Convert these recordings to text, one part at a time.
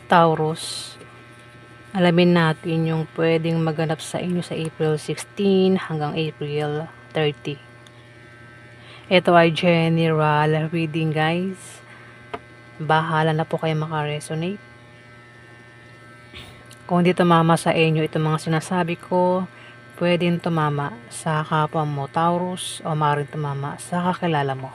Taurus, alamin natin yung pwedeng maganap sa inyo sa April 16 hanggang April 30. Ito ay general reading, guys. Bahala na po kayo makaresonate. Kung hindi tumama sa inyo itong mga sinasabi ko, pwedeng tumama sa kapwa mo Taurus o maaaring tumama sa kakilala mo.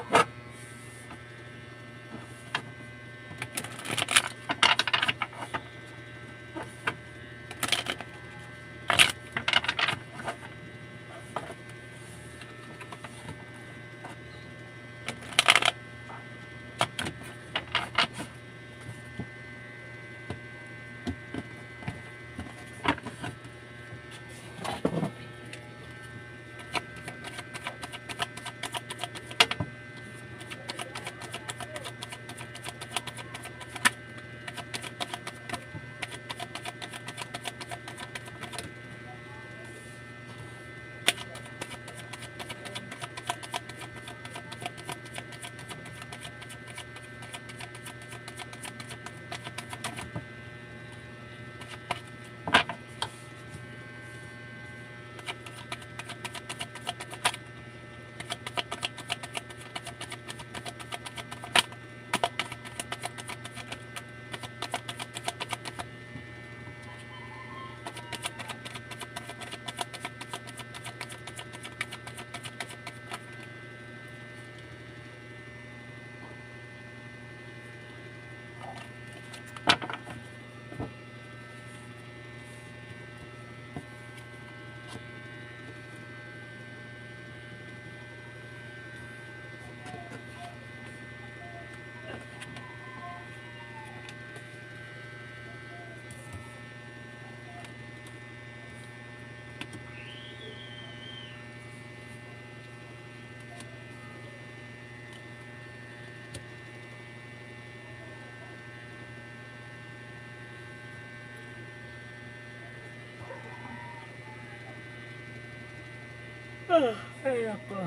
Ay ako.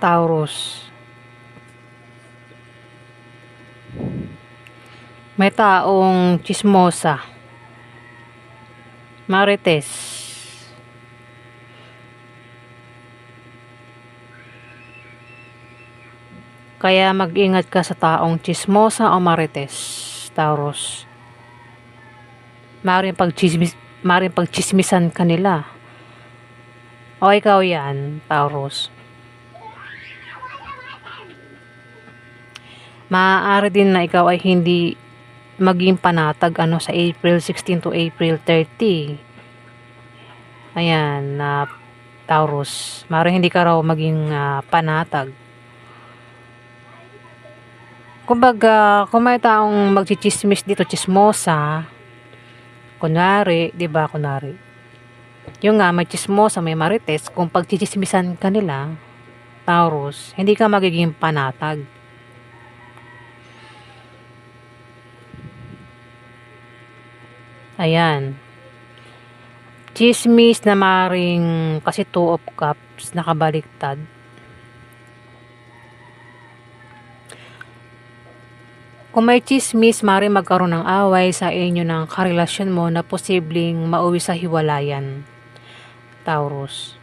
Taurus, may taong chismosa, marites, kaya mag-ingat ka sa taong chismosa o marites, Taurus. Maaaring pagchismisan kanila o ikaw yan, Taurus. Maaari din na ikaw ay hindi maging panatag sa April 16 to April 30. Ayan, na Taurus. Maaaring hindi ka raw maging panatag. Kumbaga, kung may taong magchichismis dito, chismosa, kunwari, 'di ba, kunwari. Yung nga may chismosa, may marites, kung pagchichismisan kanila, Taurus, hindi ka magiging panatag. Ayan. Chismis na maring kasi 2 of cups nakabaliktad. Kung may chismis, maring magkaroon ng away sa inyo ng karelasyon mo na posibleng mauwi sa hiwalayan, Taurus.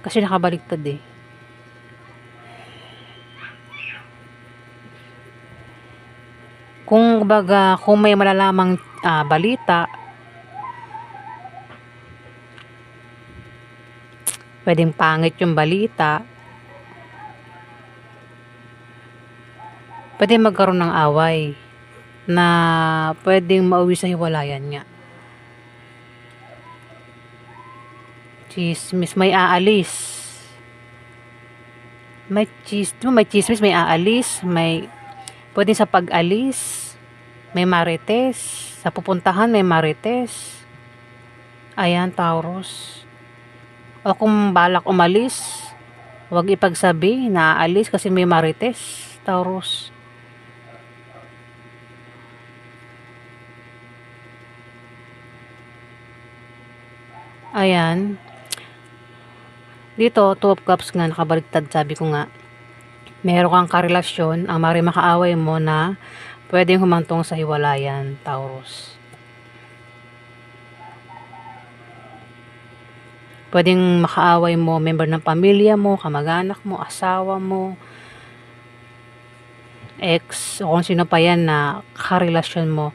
Kasi nakabaliktad eh. Kung baga, kung may malalamang balita, pwedeng pangit yung balita, pwedeng magkaroon ng away na pwedeng mauwi sa hiwalayan nga. Chismis, may aalis. May chismis, may aalis, may pwedeng sa pag-alis, may marites, sa pupuntahan may marites. Ayan, Taurus. O kung balak umalis, huwag ipagsabi na aalis kasi may marites, Taurus. Ayan. Dito, Two of Cups nga, nakabaliktad, sabi ko nga. Meron kang karelasyon, ang maaaring makaaway mo na pwedeng humantong sa hiwalayan, Taurus. Pwedeng makaaway mo, member ng pamilya mo, kamag-anak mo, asawa mo, ex, o kung sino pa yan na karelasyon mo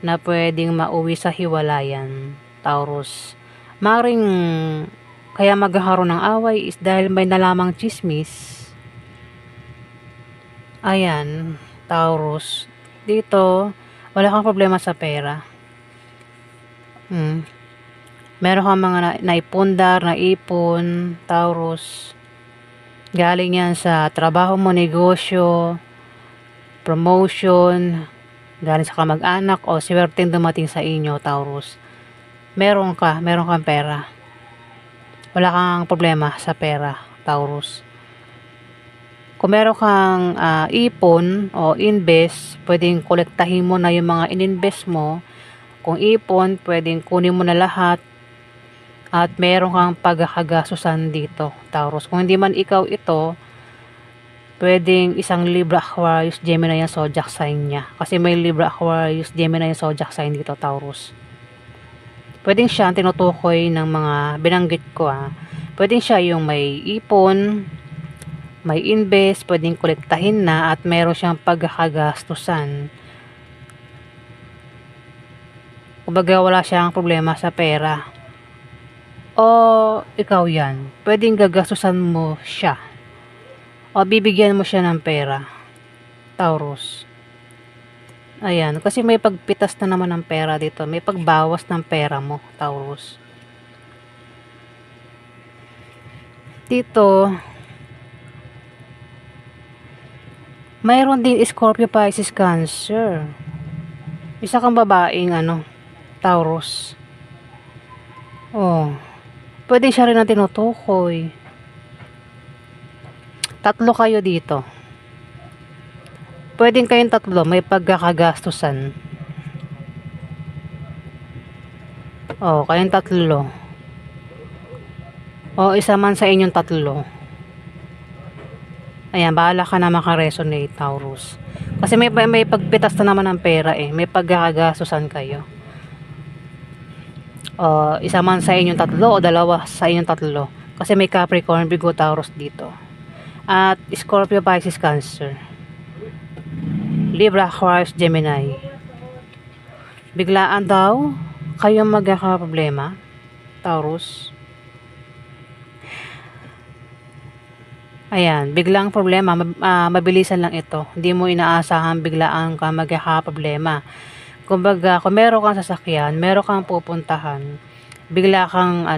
na pwedeng mauwi sa hiwalayan, Taurus. Maring kaya magkakaroon ng away is dahil may nalamang chismis. Ayan, Taurus. Dito, wala kang problema sa pera. Meron kang mga naipundar, naipon, Taurus. Galing yan sa trabaho mo, negosyo, promotion, galing sa kamag-anak o swerteng dumating sa inyo, Taurus. Meron kang pera. Wala kang problema sa pera, Taurus. Kung meron kang ipon o invest, pwedeng kolektahin mo na yung mga ininvest mo. Kung ipon, pwedeng kunin mo na lahat. At meron kang pagkakagastusan dito, Taurus. Kung hindi man ikaw ito, pwedeng isang Libra, Aquarius, Gemini yung zodiac sign niya. Kasi may Libra, Aquarius, Gemini yung zodiac sign dito, Taurus. Pwedeng siya ang tinutukoy ng mga binanggit ko. Pwedeng siya yung may ipon, may invest, pwedeng kolektahin na at meron siyang pagkakagastusan. Kumbaga wala siyang problema sa pera. O ikaw yan, pwedeng gagastusan mo siya o bibigyan mo siya ng pera, Taurus. Ayan, kasi may pagpitas na naman ng pera dito, may pagbawas ng pera mo, Taurus. Dito, mayroon din Scorpio, Pisces, Cancer. Isa kang babaeng Taurus. Pwede siya rin ang tinutukoy. Tatlo kayo dito. Pwedeng kayong tatlo may pagkakagastusan. Kayong tatlo. Isa man sa inyong tatlo. Ayan, bahala ka na makaresonate, Taurus. Kasi may pagpitas na naman ng pera may pagkakagastusan kayo. Isa man sa inyong tatlo o dalawa sa inyong tatlo. Kasi may Capricorn, Virgo, Taurus dito. At Scorpio, Pisces, Cancer. Libra, Aquarius, Gemini. Biglaan daw kayong magkakaproblema, Taurus. Ayan, biglang problema, mabilisan lang ito. Hindi mo inaasahan biglaan ka magkakaproblema. Kumbaga, kung meron kang sasakyan, meron kang pupuntahan, bigla kang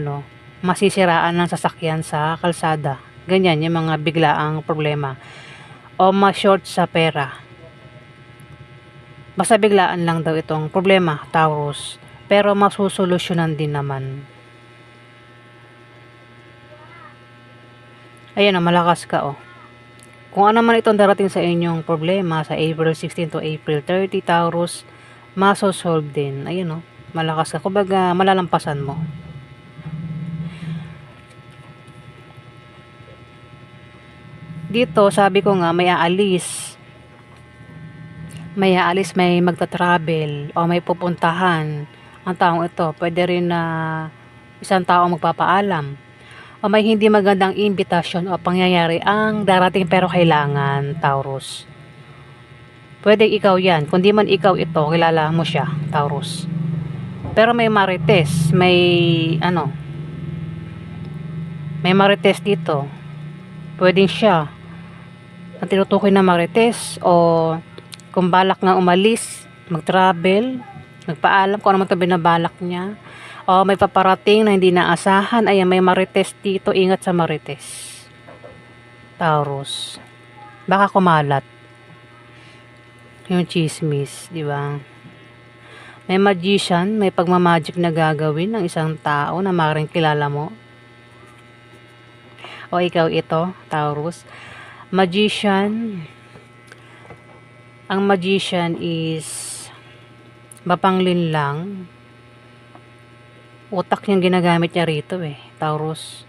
masisiraan ng sasakyan sa kalsada. Ganyan, yung mga biglaang problema. O ma-short sa pera. Basta biglaan lang daw itong problema, Taurus. Pero masusolusyonan din naman. Ayan, malakas ka Kung ano man itong darating sa inyong problema sa April 16 to April 30, Taurus, masosolve din. Ayun malakas ka. Kumbaga, malalampasan mo. Dito, sabi ko nga, may aalis. May magta-travel o may pupuntahan. Ang taong ito, pwede rin na isang tao magpapaalam. O may hindi magandang imbitasyon o pangyayari ang darating pero kailangan, Taurus. Pwede ikaw yan. Kung di man ikaw ito, kilala mo siya, Taurus. Pero may marites, may marites dito. Pwedeng siya ang tinutukoy na marites o kung balak nga umalis, mag-travel, magpaalam kung ano man ito binabalak niya. O may paparating na hindi naasahan, ayan may marites dito, ingat sa marites. Taurus. Baka kumalat yung chismis, di ba? May magician, may pagmamagic na gagawin ng isang tao na maaaring kilala mo. O ikaw ito, Taurus. Magician. Ang magician is mapanglinlang. Utak yung ginagamit niya rito eh, Taurus.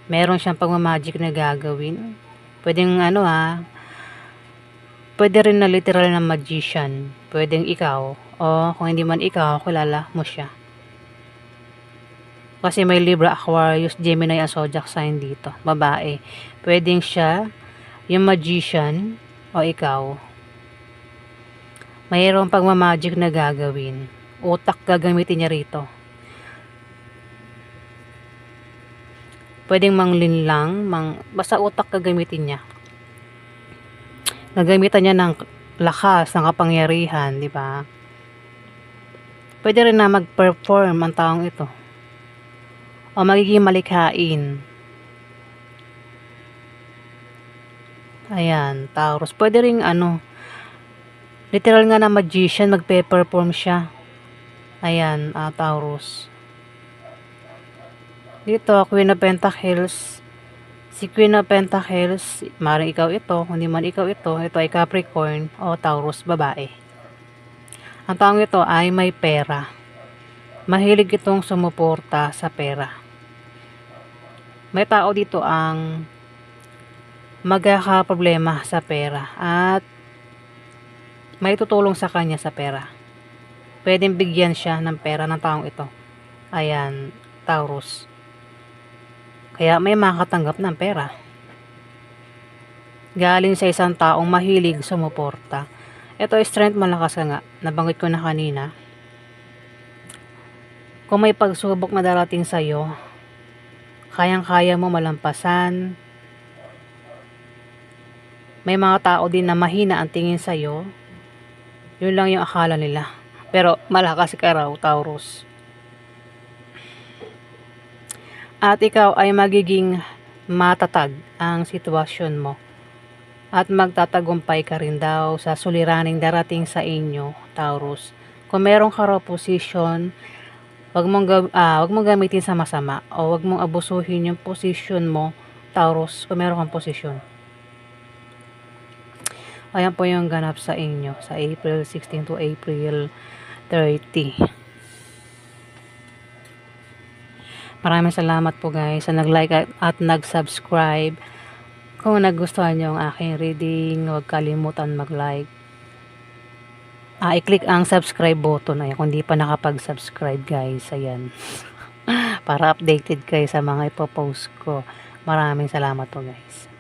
Meron siyang pagmamagic na gagawin. Pwedeng pwede rin na literal na magician. Pwedeng ikaw. O kung hindi man ikaw, kilala mo siya. Kasi may Libra, Aquarius, Gemini, at Zodiac sign dito. Babae. Pwedeng siya, yung magician, o ikaw. Mayroong pagmamagic na gagawin. Utak gagamitin niya rito. Pwedeng manglinlang, basta utak gagamitin niya. Nagamitan niya ng lakas, ng kapangyarihan, di ba? Pwede rin na mag-perform ang taong ito. O magiging malikhain. Ayan, Taurus. Pwede rin literal nga na magician, magpe-perform siya. Ayan, Taurus. Dito, Queen of Pentacles. Si Queen of Pentacles, maaaring ikaw ito, hindi man ikaw ito ay Capricorn o Taurus, babae. Ang taong ito ay may pera. Mahilig itong sumuporta sa pera. May tao dito ang magkakaproblema sa pera at may tutulong sa kanya sa pera. Pwedeng bigyan siya ng pera ng taong ito. Ayan, Taurus. Kaya may makakatanggap ng pera. Galing sa isang taong mahilig sumuporta. Ito ay strength, malakas ka nga. Nabanggit ko na kanina. Kung may pagsubok na darating sa'yo, kayang-kaya mo malampasan. May mga tao din na mahina ang tingin sa'yo. Yun lang yung akala nila. Pero malakas ka raw, Taurus. At ikaw ay magiging matatag ang sitwasyon mo. At magtatagumpay ka rin daw sa suliraning darating sa inyo, Taurus. Kung meron ka raw posisyon, wag mong gamitin sa masama o wag mong abusuhin yung posisyon mo, Taurus, kung meron kang posisyon. Ayan po yung ganap sa inyo sa April 16 to April 30. Maraming salamat po guys sa nag-like at nag-subscribe. Kung nagustuhan nyo ang aking reading, huwag kalimutan mag-like. I-click ang subscribe button. Ayan, kung di pa nakapag-subscribe guys, ayan. Para updated kayo sa mga ipopost ko. Maraming salamat po guys.